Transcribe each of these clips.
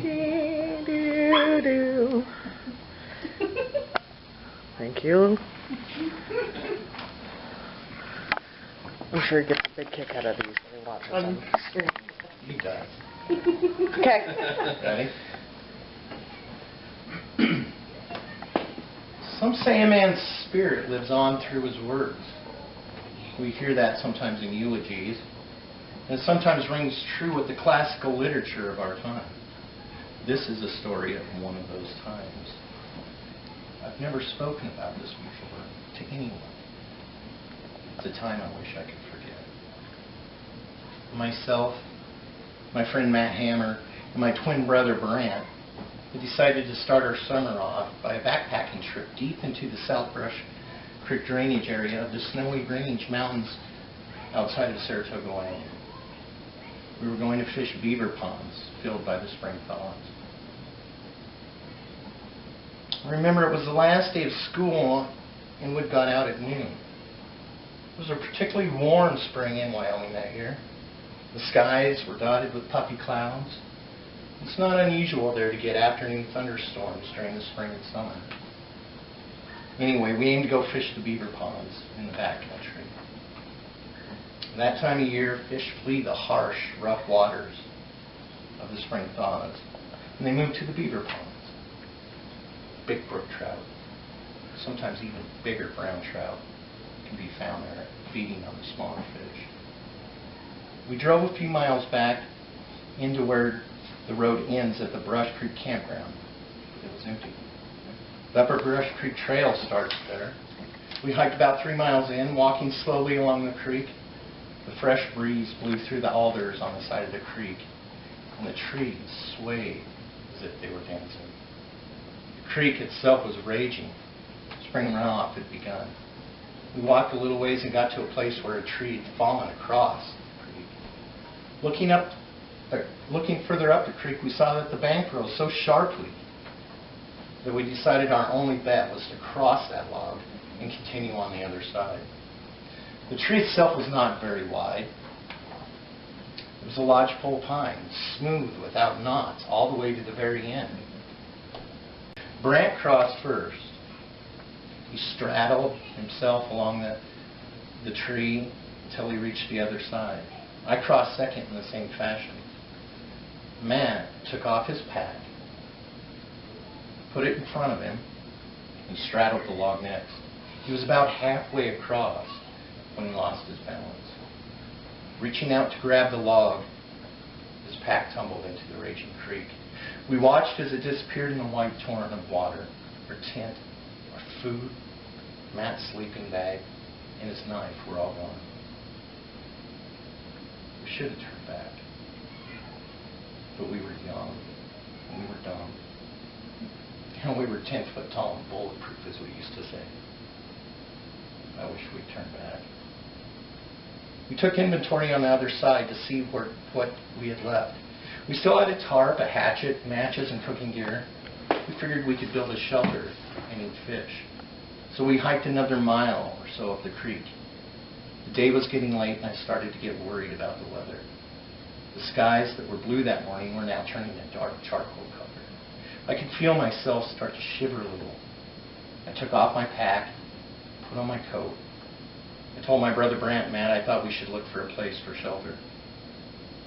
Do. Thank you. I'm sure he gets a big kick out of these when he watches them. He does. Okay. Ready? Some say a man's spirit lives on through his words. We hear that sometimes in eulogies, and it sometimes rings true with the classical literature of our time. This is a story of one of those times. I've never spoken about this before to anyone. It's a time I wish I could forget. Myself, my friend Matt Hammer, and my twin brother Brant, we decided to start our summer off by a backpacking trip deep into the South Brush Creek drainage area of the Snowy Range Mountains outside of Saratoga, Wyoming. We were going to fish beaver ponds filled by the spring thaws. I remember it was the last day of school and we'd gone out at noon. It was a particularly warm spring in Wyoming that year. The skies were dotted with puffy clouds. It's not unusual there to get afternoon thunderstorms during the spring and summer. Anyway, we aimed to go fish the beaver ponds in the backcountry. That time of year, fish flee the harsh, rough waters of the spring thaws, and they move to the beaver ponds. Big brook trout, sometimes even bigger brown trout, can be found there feeding on the smaller fish. We drove a few miles back into where the road ends at the Brush Creek campground. It was empty. The Upper Brush Creek Trail starts there. We hiked about 3 miles in, walking slowly along the creek. The fresh breeze blew through the alders on the side of the creek, and the trees swayed as if they were dancing. The creek itself was raging. Spring runoff had begun. We walked a little ways and got to a place where a tree had fallen across the creek. Looking further up the creek, we saw that the bank rose so sharply that we decided our only bet was to cross that log and continue on the other side. The tree itself was not very wide. It was a lodgepole pine, smooth without knots, all the way to the very end. Brant crossed first. He straddled himself along the tree until he reached the other side. I crossed second in the same fashion. Matt took off his pack, put it in front of him, and straddled the log next. He was about halfway across when he lost his balance. Reaching out to grab the log, his pack tumbled into the raging creek. We watched as it disappeared in the white torrent of water. Our tent, our food, Matt's sleeping bag, and his knife were all gone. We should have turned back. But we were young, and we were dumb. And we were 10 foot tall and bulletproof, as we used to say. I wish we'd turned back. We took inventory on the other side to see what we had left. We still had a tarp, a hatchet, matches, and cooking gear. We figured we could build a shelter and eat fish. So we hiked another mile or so up the creek. The day was getting late, and I started to get worried about the weather. The skies that were blue that morning were now turning a dark charcoal color. I could feel myself start to shiver a little. I took off my pack, put on my coat. I told my brother Brant and Matt I thought we should look for a place for shelter.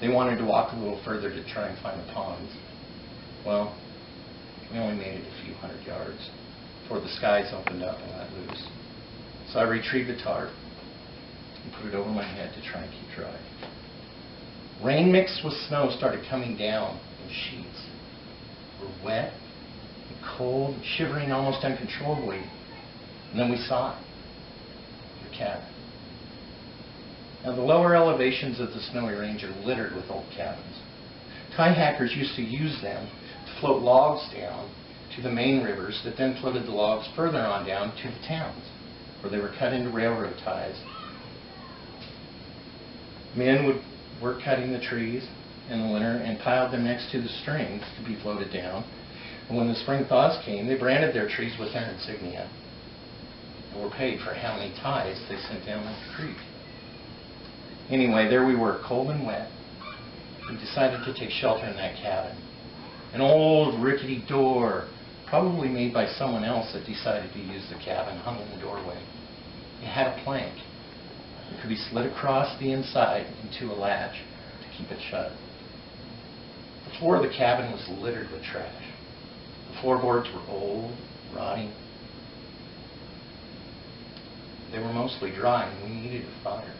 They wanted to walk a little further to try and find the ponds. Well, we only made it a few hundred yards before the skies opened up and let loose. So I retrieved the tarp and put it over my head to try and keep dry. Rain mixed with snow started coming down in sheets. We were wet and cold and shivering almost uncontrollably. And then we saw it. The cabin. Now the lower elevations of the Snowy Range are littered with old cabins. Tie hackers used to use them to float logs down to the main rivers that then floated the logs further on down to the towns, where they were cut into railroad ties. Men would work cutting the trees in the winter and piled them next to the strings to be floated down. And when the spring thaws came, they branded their trees with their insignia and were paid for how many ties they sent down the creek. Anyway, there we were, cold and wet. We decided to take shelter in that cabin. An old rickety door, probably made by someone else that decided to use the cabin, hung in the doorway. It had a plank. It could be slid across the inside into a latch to keep it shut. The floor of the cabin was littered with trash. The floorboards were old, rotting. They were mostly dry, and we needed a fire.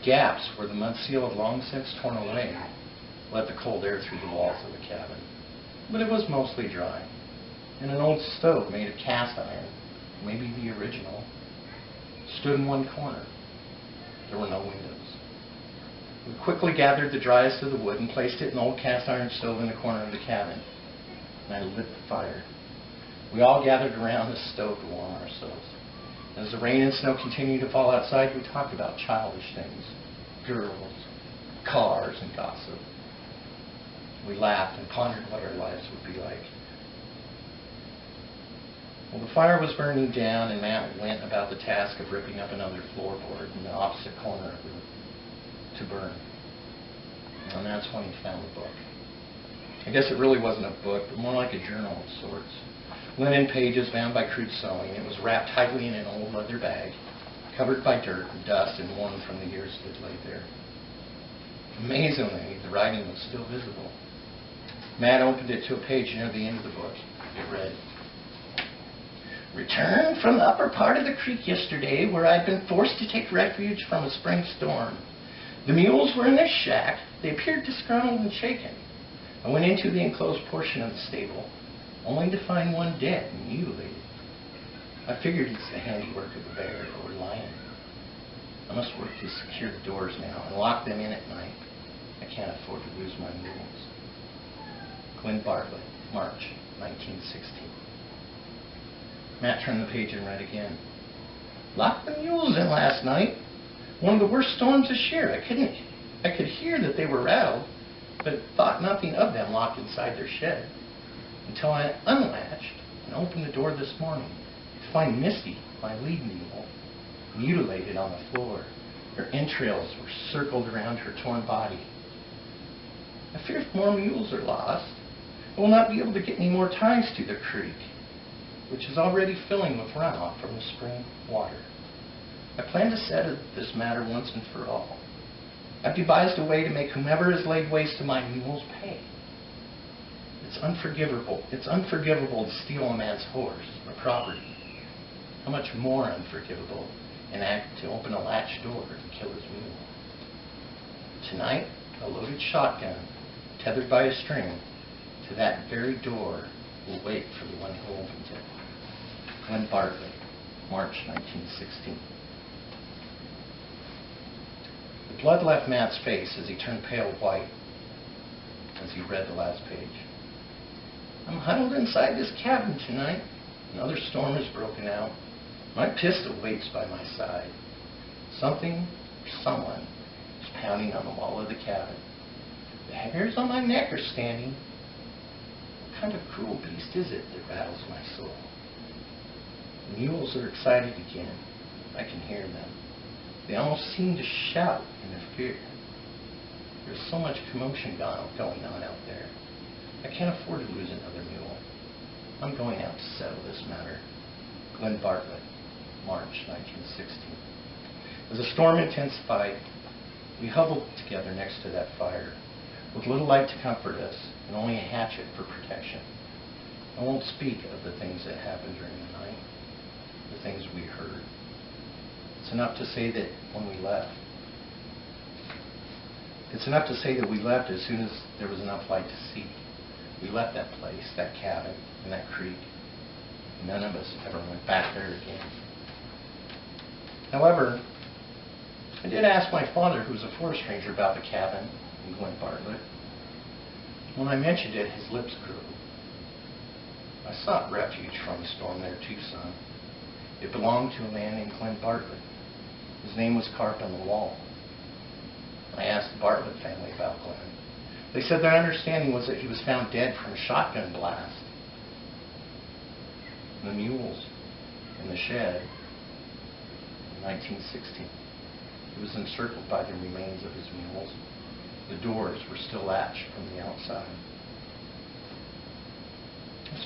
Gaps where the mud seal had long since torn away let the cold air through the walls of the cabin. But it was mostly dry. And an old stove made of cast iron, maybe the original, stood in one corner. There were no windows. We quickly gathered the driest of the wood and placed it in an old cast iron stove in the corner of the cabin. And I lit the fire. We all gathered around the stove to warm ourselves. As the rain and snow continued to fall outside, we talked about childish things, girls, cars, and gossip. We laughed and pondered what our lives would be like. Well, the fire was burning down, and Matt went about the task of ripping up another floorboard in the opposite corner of it to burn. And that's when he found the book. I guess it really wasn't a book, but more like a journal of sorts. Linen pages bound by crude sewing. It was wrapped tightly in an old leather bag, covered by dirt and dust and worn from the years it had laid there. Amazingly, the writing was still visible. Matt opened it to a page near the end of the book. It read, "Returned from the upper part of the creek yesterday, where I'd been forced to take refuge from a spring storm. The mules were in their shack. They appeared disgruntled and shaken. I went into the enclosed portion of the stable, only to find one dead and mutilated. I figured it's the handiwork of a bear or lion. I must work to secure the doors now and lock them in at night. I can't afford to lose my mules." Glenn Bartlett, March 1916. Matt turned the page and read again. "Locked the mules in last night. One of the worst storms this year. I could hear that they were rattled, but thought nothing of them locked inside their shed, until I unlatched and opened the door this morning to find Misty, my lead mule, mutilated on the floor. Her entrails were circled around her torn body. I fear if more mules are lost, I will not be able to get any more ties to the creek, which is already filling with runoff from the spring water. I plan to settle this matter once and for all. I've devised a way to make whomever has laid waste to my mules pay. It's unforgivable to steal a man's horse or property. How much more unforgivable an act to open a latch door and kill his mule. Tonight, a loaded shotgun, tethered by a string to that very door, will wait for the one who opens it." Glenn Bartlett, March 1916. The blood left Matt's face as he turned pale white as he read the last page. "I'm huddled inside this cabin tonight. Another storm has broken out. My pistol waits by my side. Something or someone is pounding on the wall of the cabin. The hairs on my neck are standing. What kind of cruel beast is it that rattles my soul? The mules are excited again. I can hear them. They almost seem to shout in their fear. There's so much commotion going on out there. I can't afford to lose another mule. I'm going out to settle this matter." Glenn Bartlett, March 1916. As the storm intensified, we huddled together next to that fire, with little light to comfort us and only a hatchet for protection. I won't speak of the things that happened during the night, the things we heard. It's enough to say that when we left, as soon as there was enough light to see. We left that place, that cabin, and that creek. None of us ever went back there again. However, I did ask my father, who was a forest ranger, about the cabin in Glen Bartlett. When I mentioned it, his lips grew. "I sought refuge from the storm there too, son. It belonged to a man named Glen Bartlett. His name was carved on the wall." I asked the Bartlett family about Glen. They said their understanding was that he was found dead from a shotgun blast. The mules in the shed in 1916. He was encircled by the remains of his mules. The doors were still latched from the outside.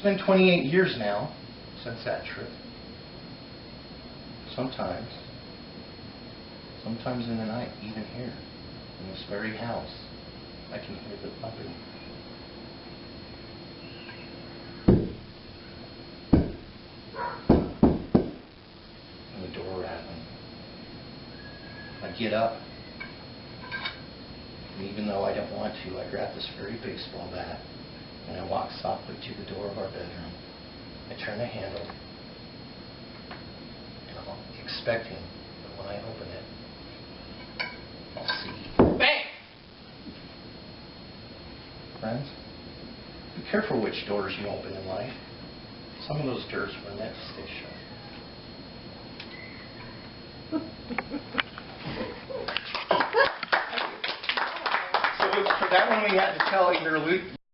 been 28 years now since that trip. Sometimes in the night, even here, in this very house, I can hear the puppy. And the door rattling. I get up, and even though I don't want to, I grab this very baseball bat, and I walk softly to the door of our bedroom. I turn the handle, and I'm expecting that when I open it, I'll see BANG! Friends, be careful which doors you open in life. Some of those doors were meant to stay shut. So for that one we had to tell either Luke